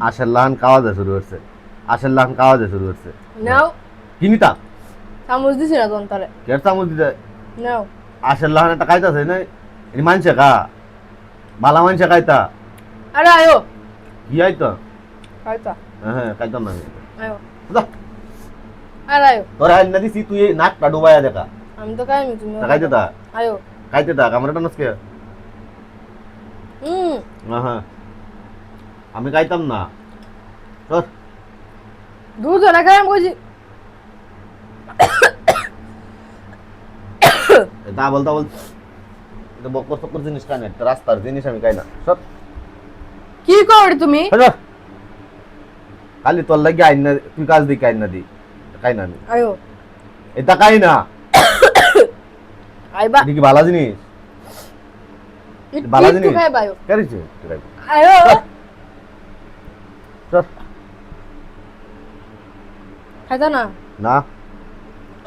আশের লাহান কাওয়াজে শুরু হচ্ছে, আশের লাহান কাওয়াজে শুরু হচ্ছে। নাও কি নিতা চামচ দিছি না তখন তারে কের চামচ দিতে নাও আশের লাহান একটা খাইতাছে না এনি মানছে কা বালা মানছে খাইতা আরে আয়ো কি আইতো খাইতা হ্যাঁ খাইতাম না আমি আয়ো যা আরে আয়ো তোর আইন না দিছি তুই নাকটা ডুবাইয়া দেখা আমি তো খাইনি তুমি খাইতে তা আয়ো খাইতে তা কামড়াটা নসকে হুম হ্যাঁ আমি খাইতাম না তোর দুধ না খাই আমি কইছি তা বলতা বল এটা বকর সকর জিনিস খাই না, এটা রাস্তার জিনিস আমি খাই না সব কি করো তুমি খালি তোর লাগে আইন না, তুই কাজ দি খাই না দি খাই না আমি আয়ো এটা খাই না আইবা এটা কি ভালো জিনিস ভালো একটু জিনিস খাই বায়ো কেরিছে আয়ো চল খাইতা না না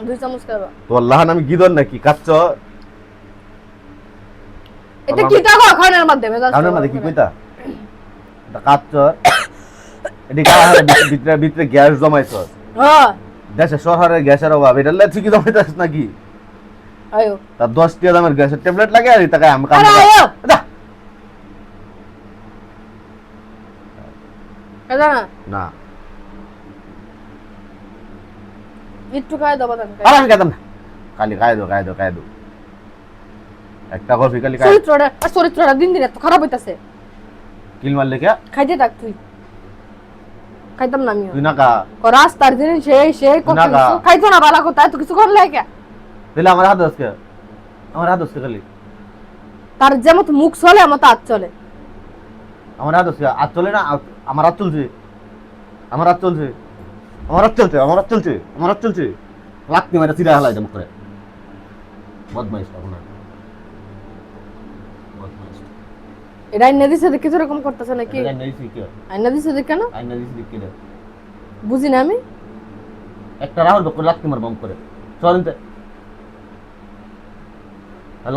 2 চামচ খাইবা তোর লাহান আমি গিদন নাকি কাচ্চ এটা কি তা গো খাওয়ানোর মাধ্যমে খাওয়ানোর মধ্যে কি কইতা এটা কাচ্চ এটি কা ভিতরে ভিতরে গ্যাস জমাইছস হ্যাঁ দেশে শহরের গ্যাসের অভাব এটা লেছি কি জমাইতাস নাকি আয়ো তার 10 টাকা দামের গ্যাসের ট্যাবলেট লাগে আর টাকা আমি কাম আরে আয়ো খাইতা না না একটু খাই দাও বাদাম আর আমি খাইতাম না খালি খাই দো একটা কফি খালি খাই চরিত্রটা দিন দিন এত খারাপ হইতাছে কিল মারলে কে খাইতে থাক তুই খাইতাম না আমিও তুই না কা রাস্তার দিন সেই কত না গা। কিছু খাইতো না বালা কথা এত কিছু করলে কে তাহলে আমার হাত দসকে খালি তার যেমন মুখ চলে আমার হাত চলে আমার হাত দসকে আর চলে না আমার হাত চলছে আমার হাত চলছে লাগতে মেরে চিরা হালাই দেম করে বদমাইশ তখন বদমাইশ এটা আইনা দিছে দেখে এরকম করতেছে নাকি এটা নাই কি আইনা দিছে দেখে কেন আইনা দিছি দেখি রে বুঝি না আমি একটা রাহুল বকর লাগতে মার বম করে চলতে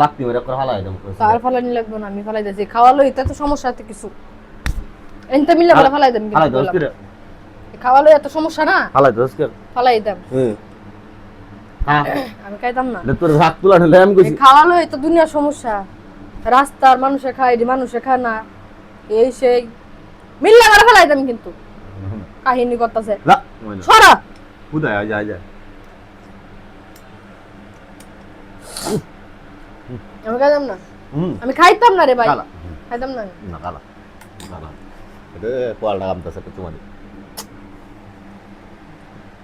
লাগতে মেরে করে হালাই দেম করে তার ফালানি লাগবে না আমি ফালাই দিয়েছি খাওয়ালো এটা তো সমস্যা আছে কিছু এনতে মিলে ভালো ফালাই দেন হালাই দস করে খাওয়ালো এত সমস্যা না হালাই দস করে ফালাই দেন হ্যাঁ আমি খাইতাম না তোর হাত তুলা ঢেলে আমি কইছি খাওয়ালো এটা দুনিয়ার সমস্যা রাস্তার মানুষে খায় এটি মানুষে খায় না এই সেই মিল্লা করে ফেলাই দেন কিন্তু কাহিনী করতেছে না সরা কোথায় যা আমি খাইতাম না হুম আমি খাইতাম না রে ভাই কালা খাইতাম না আমি। না কালা এটা কোয়ালটা কামতাছে তো তোমার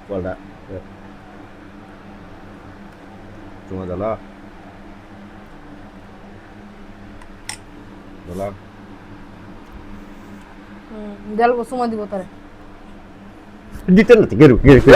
কোয়ালটা তোমার দালা দেল সুমা দিব তারে দিতে না গেরু দিতে